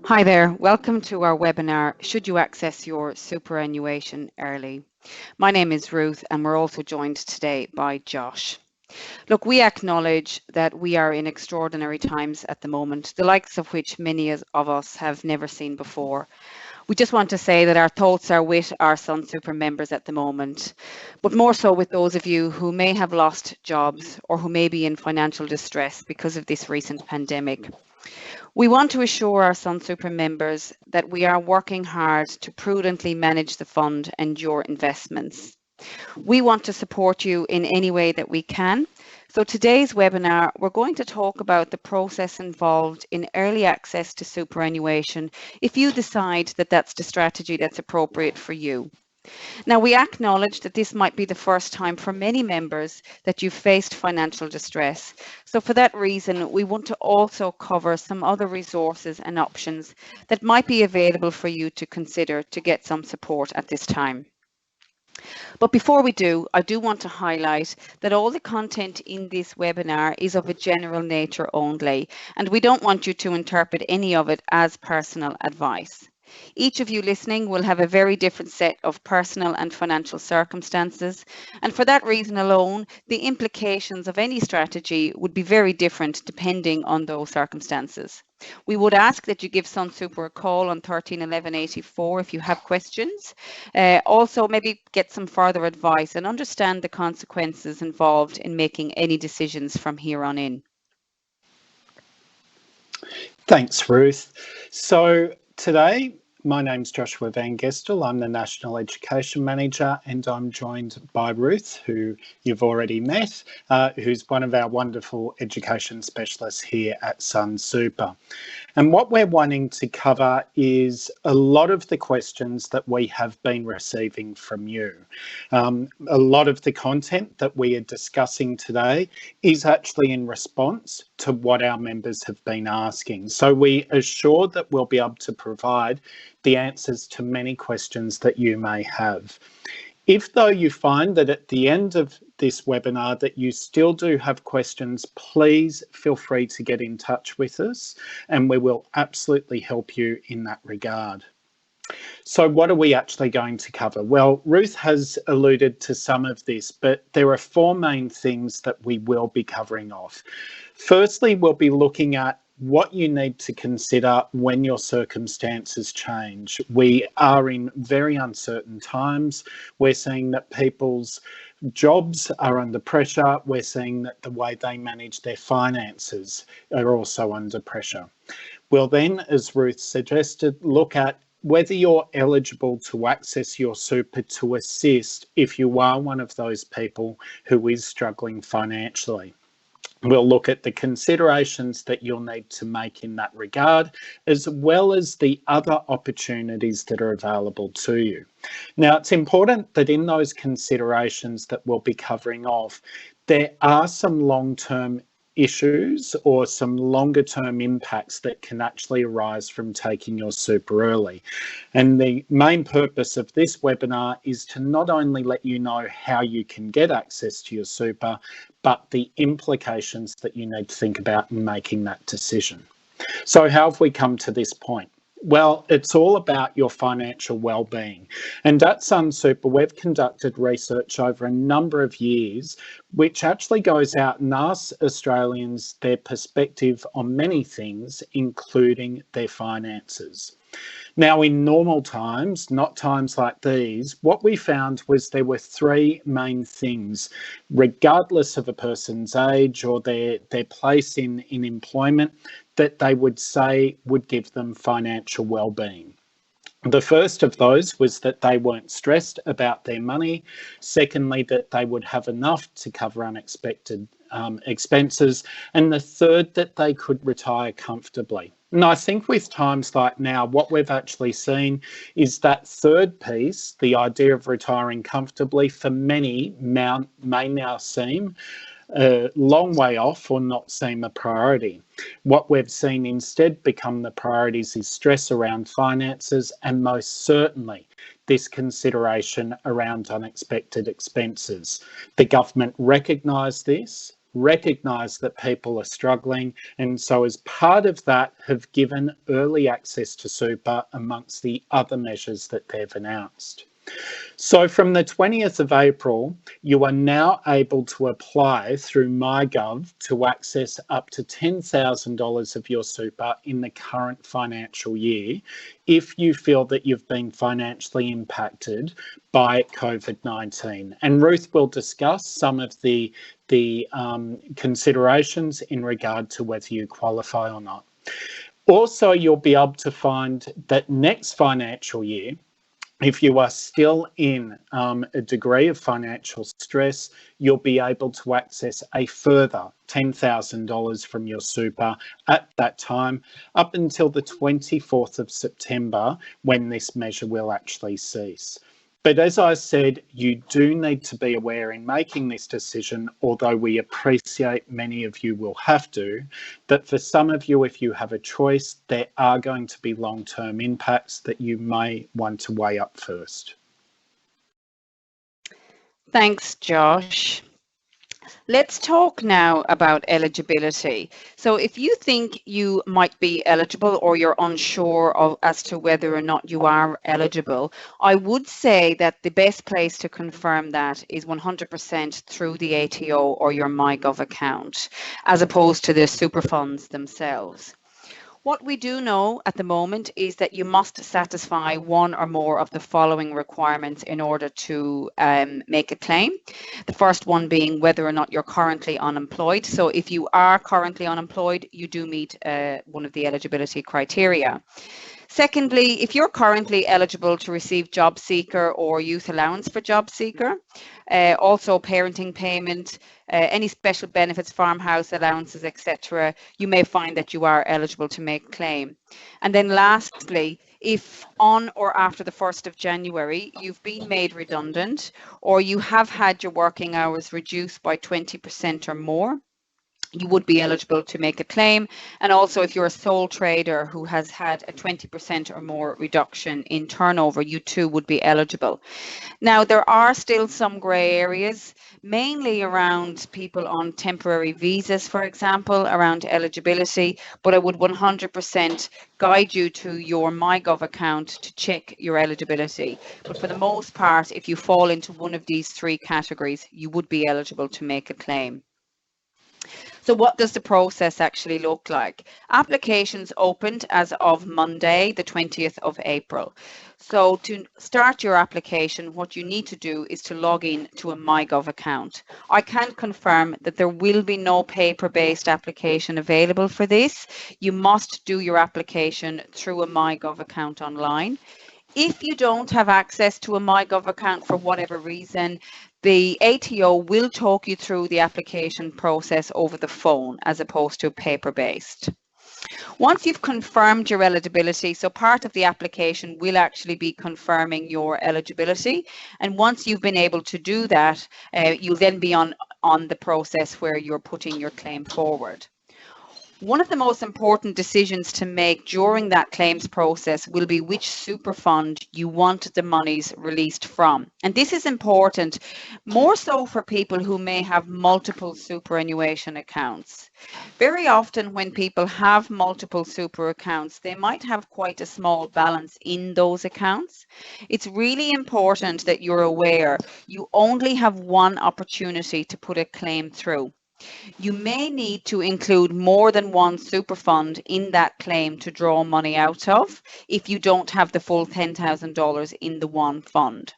Hi there, welcome to our webinar, Should You Access Your Superannuation Early? My name is Ruth and we're also joined today by Josh. Look, we acknowledge that we are in extraordinary times at the moment, the likes of which many of us have never seen before. We just want to say that our thoughts are with our SunSuper members at the moment, but more so with those of you who may have lost jobs or who may be in financial distress because of this recent pandemic. We want to assure our SunSuper members that we are working hard to prudently manage the fund and your investments. We want to support you in any way that we can. So today's webinar, we're going to talk about the process involved in early access to superannuation if you decide that that's the strategy that's appropriate for you. Now, we acknowledge that this might be the first time for many members that you've faced financial distress. So for that reason, we want to also cover some other resources and options that might be available for you to consider to get some support at this time. But before we do, I do want to highlight that all the content in this webinar is of a general nature only, and we don't want you to interpret any of it as personal advice. Each of you listening will have a very different set of personal and financial circumstances, and for that reason alone, the implications of any strategy would be very different depending on those circumstances. We would ask that you give SunSuper a call on 13 11 84 if you have questions. Also, maybe get some further advice and understand the consequences involved in making any decisions from here on in. Thanks, Ruth. So today, my name's Joshua Van Gestel. I'm the National Education Manager, and I'm joined by Ruth, who you've already met, who's one of our wonderful education specialists here at SunSuper. And what we're wanting to cover is a lot of the questions that we have been receiving from you. A lot of the content that we are discussing today is actually in response to what our members have been asking. So we are sure that we'll be able to provide the answers to many questions that you may have. If though you find that at the end of this webinar that you still do have questions, please feel free to get in touch with us and we will absolutely help you in that regard. So what are we actually going to cover? Well, Ruth has alluded to some of this, but there are four main things that we will be covering off. Firstly, we'll be looking at what you need to consider when your circumstances change. We are in very uncertain times. We're seeing that people's jobs are under pressure. We're seeing that the way they manage their finances are also under pressure. We'll then, as Ruth suggested, look at whether you're eligible to access your super to assist if you are one of those people who is struggling financially. We'll look at the considerations that you'll need to make in that regard, as well as the other opportunities that are available to you. Now, it's important that in those considerations that we'll be covering off, there are some long-term issues or some longer term impacts that can actually arise from taking your super early. And the main purpose of this webinar is to not only let you know how you can get access to your super, but the implications that you need to think about in making that decision. So how have we come to this point? Well, it's all about your financial well-being. And at SunSuper, we've conducted research over a number of years, which actually goes out and asks Australians their perspective on many things, including their finances. Now, in normal times, not times like these, what we found was there were three main things, regardless of a person's age or their place in employment, that they would say would give them financial well-being. The first of those was that they weren't stressed about their money. Secondly, that they would have enough to cover unexpected expenses. And the third, that they could retire comfortably. And I think with times like now, what we've actually seen is that third piece, the idea of retiring comfortably, for many may now seem a long way off or not seem a priority. What we've seen instead become the priorities is stress around finances and most certainly this consideration around unexpected expenses. The government recognised this. recognise that people are struggling, and so as part of that have given early access to super amongst the other measures that they've announced. So from the 20th of April, you are now able to apply through MyGov to access up to $10,000 of your super in the current financial year if you feel that you've been financially impacted by COVID-19. And Ruth will discuss some of the considerations in regard to whether you qualify or not. Also, you'll be able to find that next financial year, if you are still in a degree of financial stress, you'll be able to access a further $10,000 from your super at that time, up until the 24th of September, when this measure will actually cease. But as I said, you do need to be aware in making this decision, although we appreciate many of you will have to, that for some of you, if you have a choice, there are going to be long-term impacts that you may want to weigh up first. Thanks, Josh. Let's talk now about eligibility. So if you think you might be eligible or you're unsure as to whether or not you are eligible, I would say that the best place to confirm that is 100% through the ATO or your MyGov account, as opposed to the super funds themselves. What we do know at the moment is that you must satisfy one or more of the following requirements in order to make a claim. The first one being whether or not you're currently unemployed. So if you are currently unemployed, you do meet one of the eligibility criteria. Secondly, if you're currently eligible to receive job seeker or youth allowance for job seeker, also parenting payment, any special benefits, farmhouse allowances, etc., you may find that you are eligible to make claim. And then lastly, if on or after the 1st of January you've been made redundant or you have had your working hours reduced by 20% or more, you would be eligible to make a claim. And also if you're a sole trader who has had a 20% or more reduction in turnover, you too would be eligible. Now, there are still some grey areas, mainly around people on temporary visas, for example, around eligibility, but I would 100% guide you to your MyGov account to check your eligibility. But for the most part, if you fall into one of these three categories, you would be eligible to make a claim. So what does the process actually look like? Applications opened as of Monday, the 20th of April. So to start your application, what you need to do is to log in to a MyGov account. I can confirm that there will be no paper-based application available for this. You must do your application through a MyGov account online. If you don't have access to a MyGov account for whatever reason, the ATO will talk you through the application process over the phone as opposed to paper-based. Once you've confirmed your eligibility, so part of the application will actually be confirming your eligibility. And once you've been able to do that, you'll then be on the process where you're putting your claim forward. One of the most important decisions to make during that claims process will be which super fund you want the monies released from. And this is important more so for people who may have multiple superannuation accounts. Very often when people have multiple super accounts, they might have quite a small balance in those accounts. It's really important that you're aware you only have one opportunity to put a claim through. You may need to include more than one super fund in that claim to draw money out of if you don't have the full $10,000 in the one fund.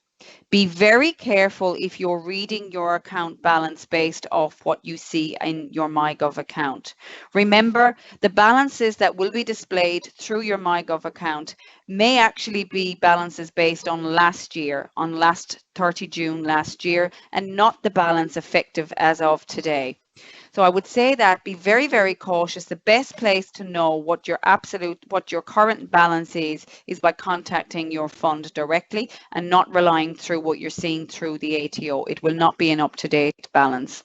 Be very careful if you're reading your account balance based off what you see in your MyGov account. Remember, the balances that will be displayed through your MyGov account may actually be balances based on last year, on last 30 June last year, and not the balance effective as of today. So I would say that be very, very cautious. The best place to know what your current balance is by contacting your fund directly and not relying through what you're seeing through the ATO. It will not be an up-to-date balance.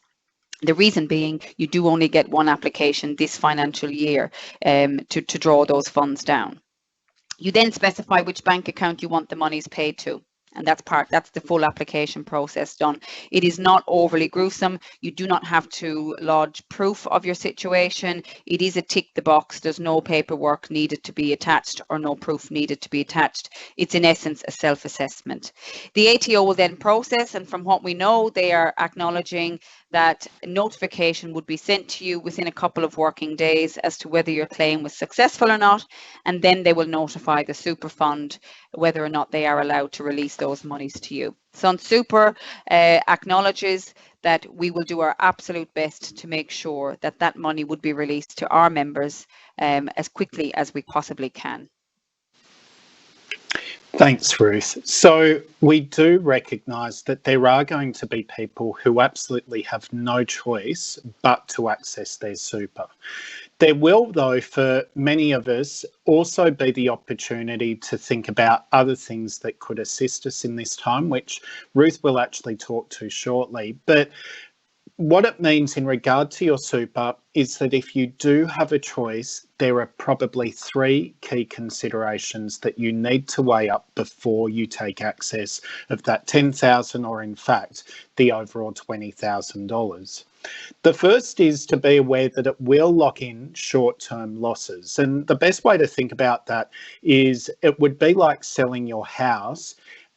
The reason being you do only get one application this financial year to draw those funds down. You then specify which bank account you want the monies paid to. And that's the full application process done. It is not overly gruesome. You do not have to lodge proof of your situation. It is a tick the box. There's no paperwork needed to be attached or no proof needed to be attached. It's in essence a self-assessment. The ATO will then process, and from what we know, they are acknowledging that a notification would be sent to you within a couple of working days as to whether your claim was successful or not, and then they will notify the super fund whether or not they are allowed to release those monies to you. Sun Super acknowledges that we will do our absolute best to make sure that that money would be released to our members as quickly as we possibly can. Thanks, Ruth. So we do recognise that there are going to be people who absolutely have no choice but to access their super. There will, though, for many of us, also be the opportunity to think about other things that could assist us in this time, which Ruth will actually talk to shortly. But what it means in regard to your super is that if you do have a choice, there are probably three key considerations that you need to weigh up before you take access of that $10,000 or, in fact, the overall $20,000. The first is to be aware that it will lock in short-term losses. And the best way to think about that is it would be like selling your house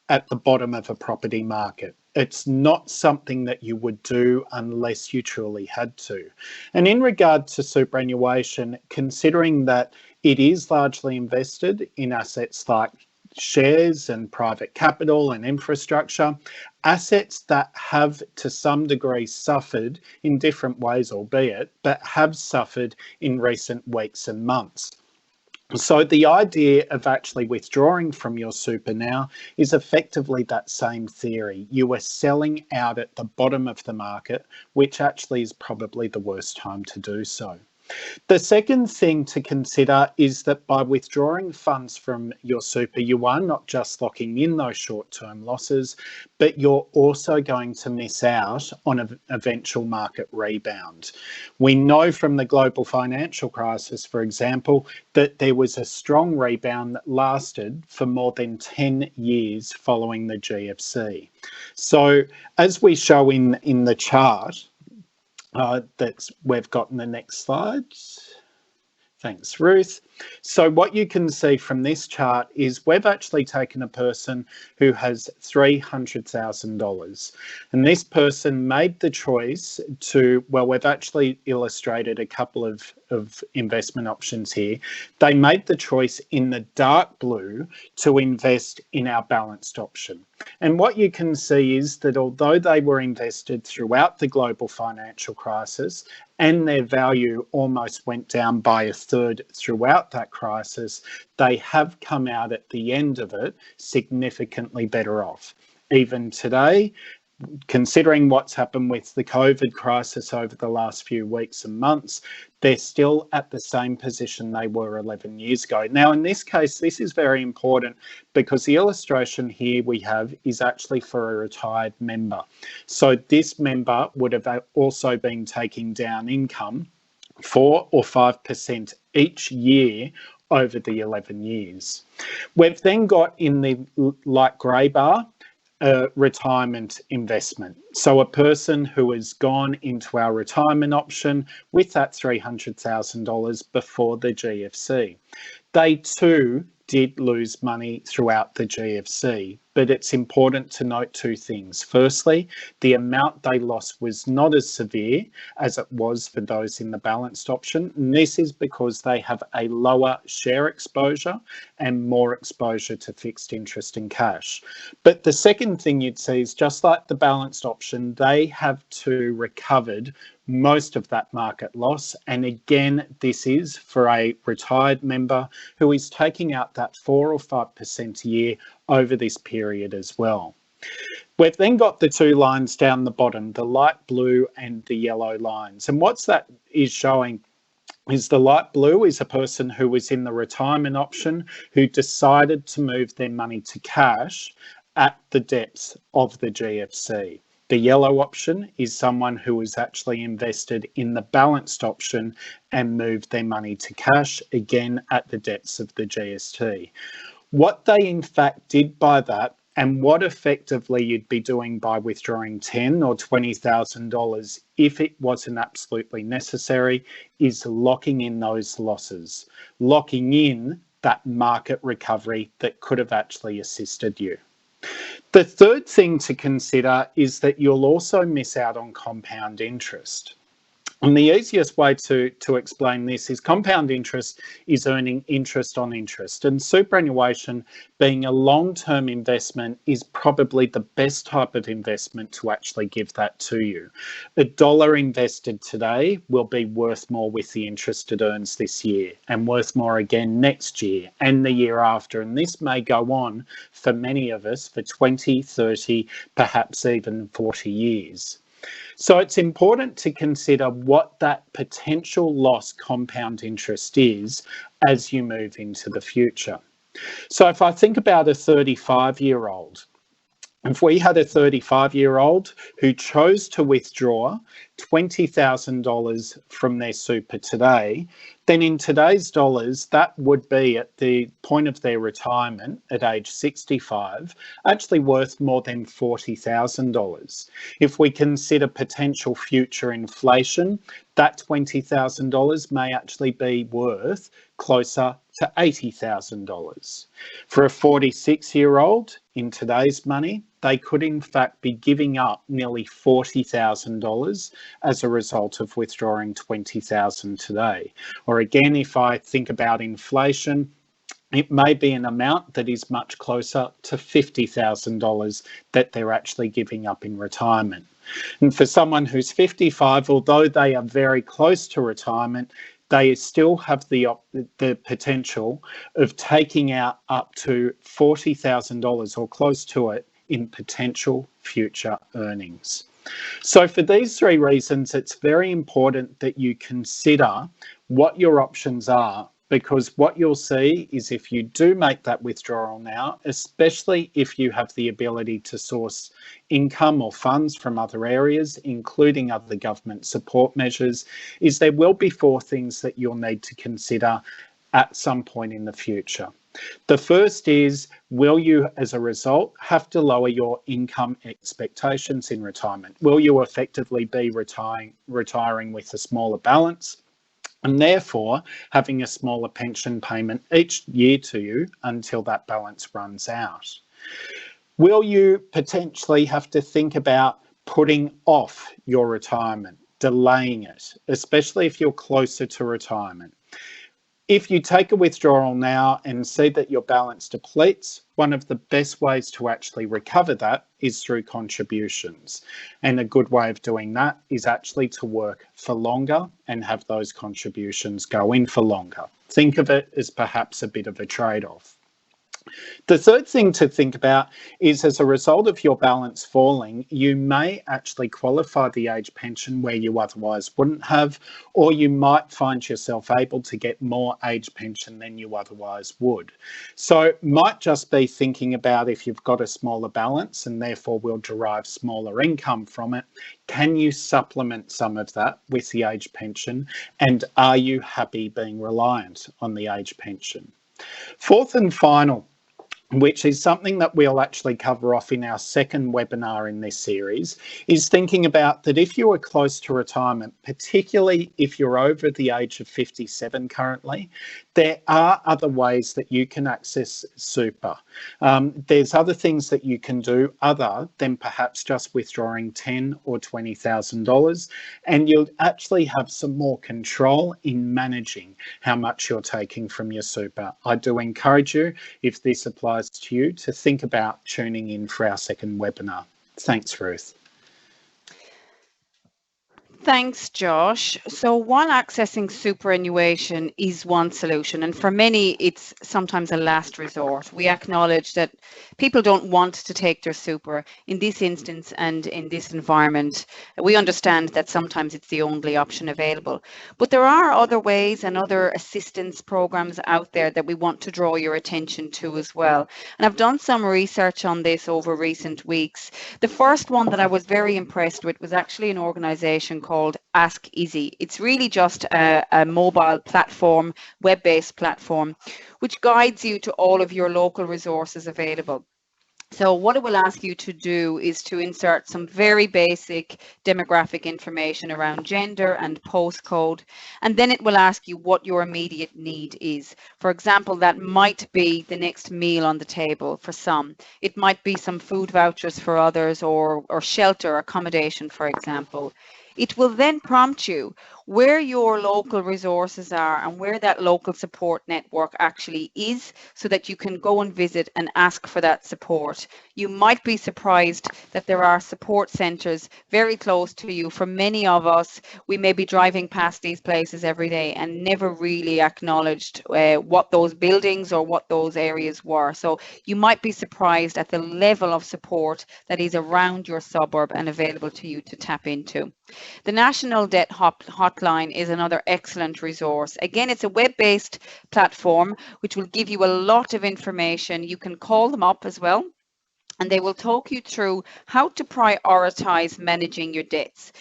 at the bottom of a property market. It's not something that you would do unless you truly had to. And in regard to superannuation, considering that it is largely invested in assets like shares and private capital and infrastructure, assets that have to some degree suffered in different ways, albeit, but have suffered in recent weeks and months. So the idea of actually withdrawing from your super now is effectively that same theory. You are selling out at the bottom of the market, which actually is probably the worst time to do so. The second thing to consider is that by withdrawing funds from your super, you are not just locking in those short-term losses, but you're also going to miss out on an eventual market rebound. We know from the global financial crisis, for example, that there was a strong rebound that lasted for more than 10 years following the GFC. So as we show in the chart, that we've got in the next slide. Thanks, Ruth. So what you can see from this chart is we've actually taken a person who has $300,000, and this person made the choice to, well, we've actually illustrated a couple of investment options here. They made the choice in the dark blue to invest in our balanced option. And what you can see is that although they were invested throughout the global financial crisis and their value almost went down by a third throughout that crisis, they have come out at the end of it significantly better off. Even today, considering what's happened with the COVID crisis over the last few weeks and months, they're still at the same position they were 11 years ago. Now, in this case, this is very important because the illustration here we have is actually for a retired member. So this member would have also been taking down income 4 or 5% each year over the 11 years. We've then got in the light grey bar, a retirement investment. So a person who has gone into our retirement option with that $300,000 before the GFC. They too did lose money throughout the GFC, but it's important to note two things. Firstly, the amount they lost was not as severe as it was for those in the balanced option. And this is because they have a lower share exposure and more exposure to fixed interest and cash. But the second thing you'd see is just like the balanced option, they have too recovered most of that market loss. And again, this is for a retired member who is taking out that 4 or 5% a year over this period as well. We've then got the two lines down the bottom, the light blue and the yellow lines. And what's that is showing is the light blue is a person who was in the retirement option who decided to move their money to cash at the depths of the GFC. The yellow option is someone who was actually invested in the balanced option and moved their money to cash, again at the depths of the GFC. What they in fact did by that, And what effectively you'd be doing by withdrawing $10,000 or $20,000 if it wasn't absolutely necessary is locking in those losses, locking in that market recovery that could have actually assisted you. The third thing to consider is that you'll also miss out on compound interest. And the easiest way to explain this is compound interest is earning interest on interest. And superannuation, being a long-term investment, is probably the best type of investment to actually give that to you. A dollar invested today will be worth more with the interest it earns this year, and worth more again next year and the year after. And this may go on for many of us for 20, 30, perhaps even 40 years. So it's important to consider what that potential loss compound interest is as you move into the future. So if I think about a 35-year-old, if we had a 35-year-old who chose to withdraw $20,000 from their super today, then in today's dollars, that would be at the point of their retirement at age 65, actually worth more than $40,000. If we consider potential future inflation, that $20,000 may actually be worth closer to $80,000. For a 46-year-old, in today's money, they could in fact be giving up nearly $40,000 as a result of withdrawing $20,000 today. Or again, if I think about inflation, it may be an amount that is much closer to $50,000 that they're actually giving up in retirement. And for someone who's 55, although they are very close to retirement, they still have the potential of taking out up to $40,000 or close to it in potential future earnings. So for these three reasons, it's very important that you consider what your options are, because what you'll see is if you do make that withdrawal now, especially if you have the ability to source income or funds from other areas, including other government support measures, is there will be four things that you'll need to consider at some point in the future. The first is, will you, as a result, have to lower your income expectations in retirement? Will you effectively be retiring with a smaller balance, and therefore having a smaller pension payment each year to you until that balance runs out? Will you potentially have to think about putting off your retirement, delaying it, especially if you're closer to retirement? If you take a withdrawal now and see that your balance depletes, one of the best ways to actually recover that is through contributions. And a good way of doing that is actually to work for longer and have those contributions go in for longer. Think of it as perhaps a bit of a trade-off. The third thing to think about is, as a result of your balance falling, you may actually qualify the age pension where you otherwise wouldn't have, or you might find yourself able to get more age pension than you otherwise would. So might just be thinking about, if you've got a smaller balance and therefore will derive smaller income from it, can you supplement some of that with the age pension? And are you happy being reliant on the age pension? Fourth and final, which is something that we'll actually cover off in our second webinar in this series, is thinking about that if you are close to retirement, particularly if you're over the age of 57 currently, there are other ways that you can access super. There's other things that you can do other than perhaps just withdrawing $10,000 or $20,000, and you'll actually have some more control in managing how much you're taking from your super. I do encourage you, if this applies to you, to think about tuning in for our second webinar. Thanks, Ruth. Thanks, Josh. So while accessing superannuation is one solution, and for many it's sometimes a last resort, we acknowledge that people don't want to take their super in this instance and in this environment. We understand that sometimes it's the only option available, but there are other ways and other assistance programs out there that we want to draw your attention to as well. And I've done some research on this over recent weeks. The first one that I was very impressed with was actually an organization called Ask Easy. It's really just a mobile platform, web-based platform, which guides you to all of your local resources available. So what it will ask you to do is to insert some very basic demographic information around gender and postcode, and then it will ask you what your immediate need is. For example, that might be the next meal on the table for some. It might be some food vouchers for others, or shelter accommodation, for example. It will then prompt you where your local resources are and where that local support network actually is, so that you can go and visit and ask for that support. You might be surprised that there are support centres very close to you. For many of us, we may be driving past these places every day and never really acknowledged what those buildings or what those areas were. So you might be surprised at the level of support that is around your suburb and available to you to tap into. The National Debt Hotline is another excellent resource. Again, it's a web-based platform which will give you a lot of information. You can call them up as well, and they will talk you through how to prioritize managing your debts.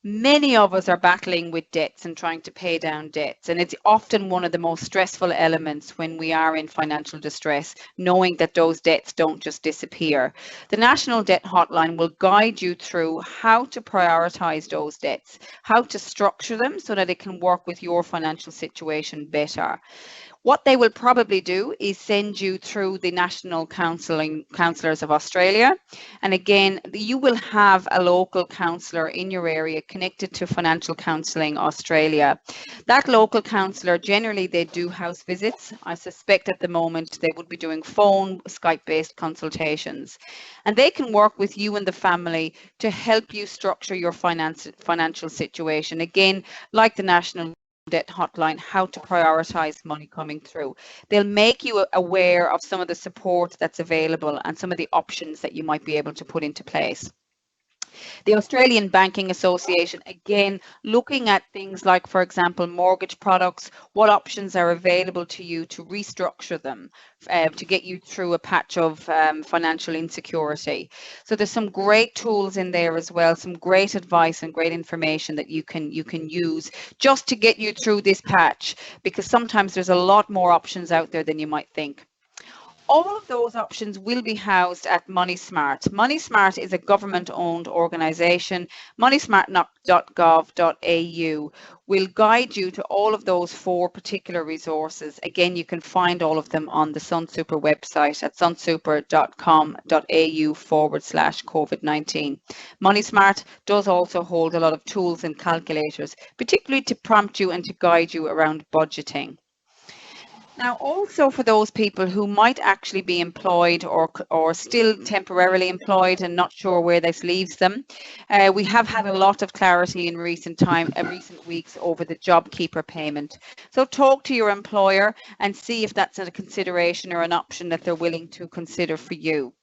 Many of us are battling with debts and trying to pay down debts, and it's often one of the most stressful elements when we are in financial distress, knowing that those debts don't just disappear. The National Debt Hotline will guide you through how to prioritize those debts, how to structure them so that it can work with your financial situation better. What they will probably do is send you through the National Counsellors of Australia. And again, you will have a local counsellor in your area connected to Financial Counselling Australia. That local counsellor, generally they do house visits. I suspect at the moment they would be doing phone, Skype-based consultations. And they can work with you and the family to help you structure your financial situation. Again, like the National Debt Hotline, how to prioritize money coming through. They'll make you aware of some of the support that's available and some of the options that you might be able to put into place. The Australian Banking Association, again, looking at things like, for example, mortgage products, what options are available to you to restructure them to get you through a patch of financial insecurity. So there's some great tools in there as well, some great advice and great information that you can use just to get you through this patch, because sometimes there's a lot more options out there than you might think. All of those options will be housed at MoneySmart. MoneySmart is a government-owned organisation. moneysmart.gov.au will guide you to all of those 4 particular resources. Again, you can find all of them on the SunSuper website at sunsuper.com.au/COVID-19. MoneySmart does also hold a lot of tools and calculators, particularly to prompt you and to guide you around budgeting. Now, also for those people who might actually be employed or still temporarily employed and not sure where this leaves them, we have had a lot of clarity in recent weeks over the JobKeeper payment. So talk to your employer and see if that's a consideration or an option that they're willing to consider for you.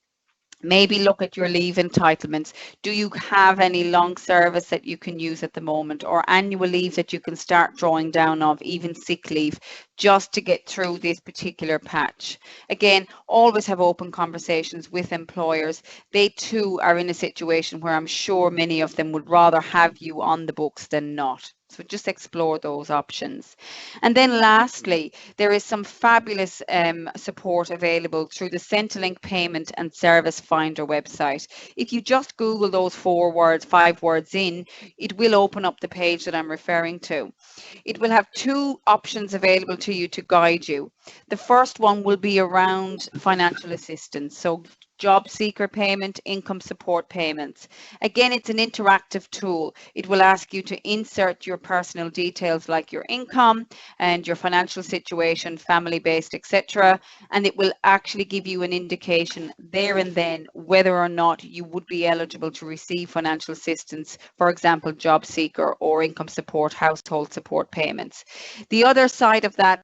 Maybe look at your leave entitlements. Do you have any long service that you can use at the moment, or annual leave that you can start drawing down of, even sick leave, just to get through this particular patch? Again, always have open conversations with employers. They too are in a situation where I'm sure many of them would rather have you on the books than not. So just explore those options. And then lastly, there is some fabulous support available through the Centrelink Payment and Service Finder website. If you just Google those 5 words in, it will open up the page that I'm referring to. It will have 2 options available to you to guide you. The first one will be around financial assistance. So job seeker payment, income support payments. Again, it's an interactive tool. It will ask you to insert your personal details like your income and your financial situation, family-based, etc. And it will actually give you an indication there and then whether or not you would be eligible to receive financial assistance, for example, job seeker or income support, household support payments. The other side of that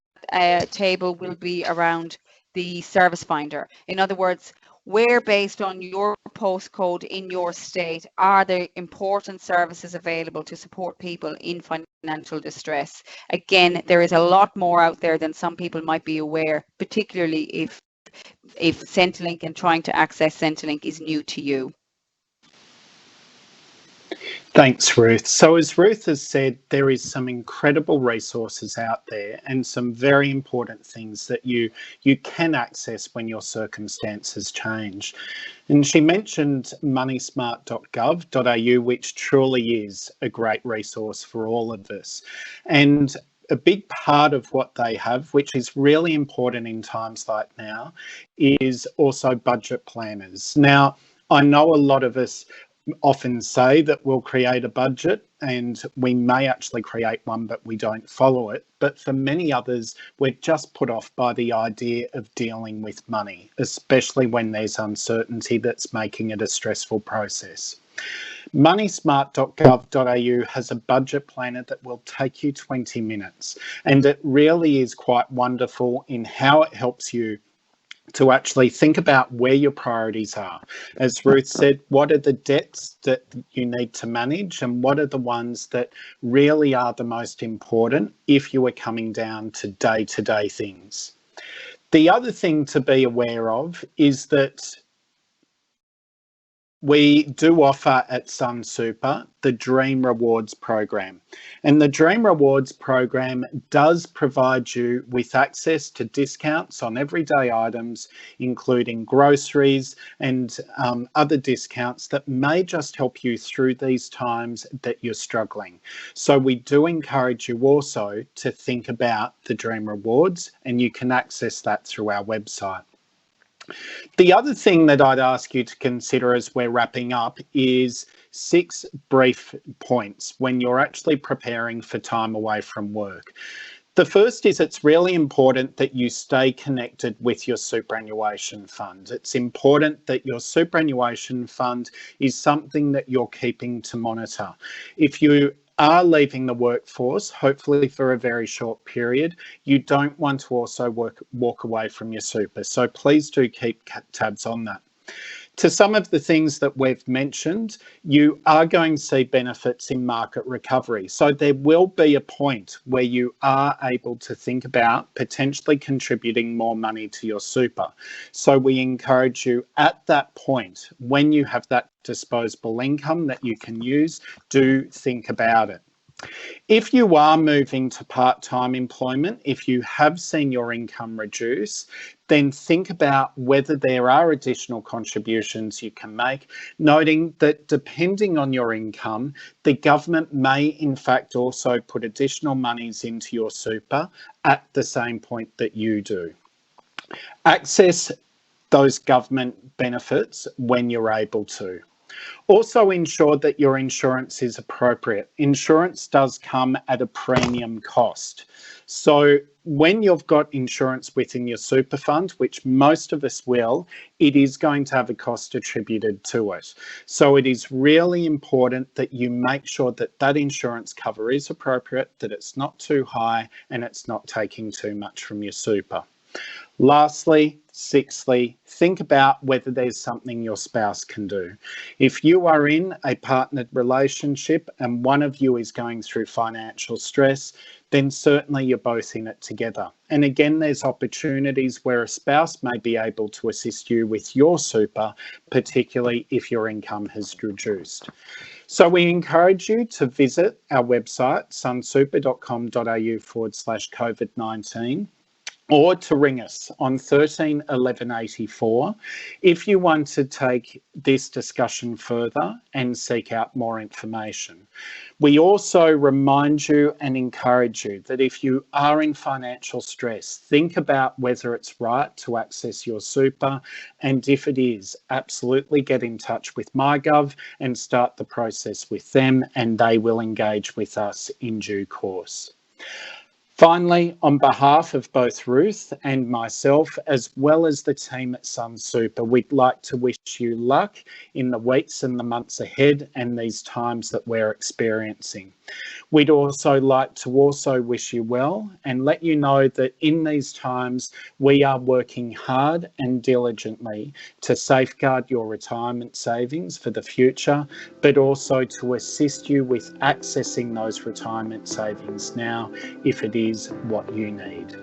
table will be around the service finder. In other words, where, based on your postcode in your state, are there important services available to support people in financial distress? Again, there is a lot more out there than some people might be aware, particularly if Centrelink and trying to access Centrelink is new to you. Thanks, Ruth. So as Ruth has said, there is some incredible resources out there and some very important things that you can access when your circumstances change. And she mentioned moneysmart.gov.au, which truly is a great resource for all of us. And a big part of what they have, which is really important in times like now, is also budget planners. Now, I know a lot of us often say that we'll create a budget, and we may actually create one, but we don't follow it. But for many others, we're just put off by the idea of dealing with money, especially when there's uncertainty that's making it a stressful process. Moneysmart.gov.au has a budget planner that will take you 20 minutes, and it really is quite wonderful in how it helps you to actually think about where your priorities are. As Ruth said, what are the debts that you need to manage, and what are the ones that really are the most important if you are coming down to day-to-day things. The other thing to be aware of is that we do offer at Sunsuper the Dream Rewards program. And the Dream Rewards program does provide you with access to discounts on everyday items, including groceries and other discounts that may just help you through these times that you're struggling. So we do encourage you also to think about the Dream Rewards, and you can access that through our website. The other thing that I'd ask you to consider as we're wrapping up is 6 brief points when you're actually preparing for time away from work. The first is it's really important that you stay connected with your superannuation fund. It's important that your superannuation fund is something that you're keeping to monitor. If you are leaving the workforce, hopefully for a very short period, you don't want to also walk away from your super. So please do keep tabs on that. To some of the things that we've mentioned, you are going to see benefits in market recovery. So there will be a point where you are able to think about potentially contributing more money to your super. So we encourage you at that point, when you have that disposable income that you can use, do think about it. If you are moving to part-time employment, if you have seen your income reduce, then think about whether there are additional contributions you can make, noting that depending on your income, the government may in fact also put additional monies into your super at the same point that you do. Access those government benefits when you're able to. Also ensure that your insurance is appropriate. Insurance does come at a premium cost. So when you've got insurance within your super fund, which most of us will, it is going to have a cost attributed to it. So it is really important that you make sure that that insurance cover is appropriate, that it's not too high, and it's not taking too much from your super. Lastly, sixthly, think about whether there's something your spouse can do. If you are in a partnered relationship and one of you is going through financial stress, then certainly you're both in it together. And again, there's opportunities where a spouse may be able to assist you with your super, particularly if your income has reduced. So we encourage you to visit our website, sunsuper.com.au/COVID-19. or to ring us on 13 11 84 if you want to take this discussion further and seek out more information. We also remind you and encourage you that if you are in financial stress, think about whether it's right to access your super, and if it is, absolutely get in touch with MyGov and start the process with them, and they will engage with us in due course. Finally, on behalf of both Ruth and myself, as well as the team at Sunsuper, we'd like to wish you luck in the weeks and the months ahead and these times that we're experiencing. We'd also like to wish you well and let you know that in these times, we are working hard and diligently to safeguard your retirement savings for the future, but also to assist you with accessing those retirement savings now if it is what you need.